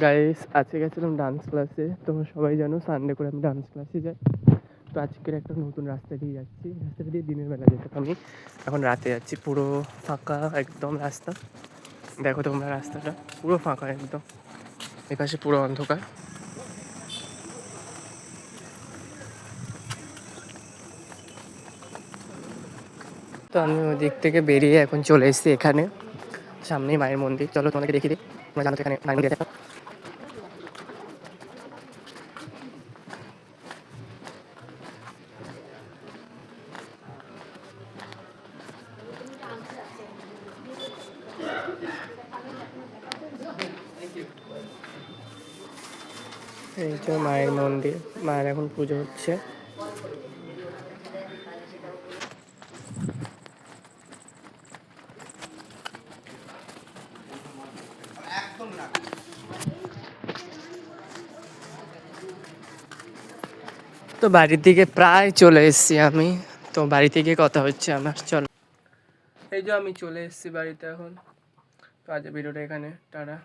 Guys আজকে গেছিলাম dance ক্লাসে। তোমরা সবাই জানো সানডে করে আমি ডান্স ক্লাসে যাই। তো আজকের একটা নতুন রাস্তা দিয়ে যাচ্ছি। রাস্তাটা দিয়ে দিনের বেলা যেতাম, আমি এখন রাতে যাচ্ছি। পুরো ফাঁকা একদম রাস্তা, দেখো তোমরা রাস্তাটা পুরো ফাঁকা একদম, এপাশে পুরো অন্ধকার। তো আমি ওই দিক থেকে বেরিয়ে এখন চলে এসেছি এখানে, সামনেই মায়ের মন্দির। চলো তোমাদেরকে দেখিয়ে দিই। তোমরা জানো তো এখানে মায়ের মন্দির আছে। এই যে মায়ের মন্দির, মায়ের এখন পুজো হচ্ছে। তো বাড়ির দিকে প্রায় চলে এসেছি আমি। তো বাড়ি থেকে কথা হচ্ছে আমার। চলো, এই যে আমি চলে এসেছি বাড়িতে এখন। তো আজ ভিডিওটা এখানে, টাটা।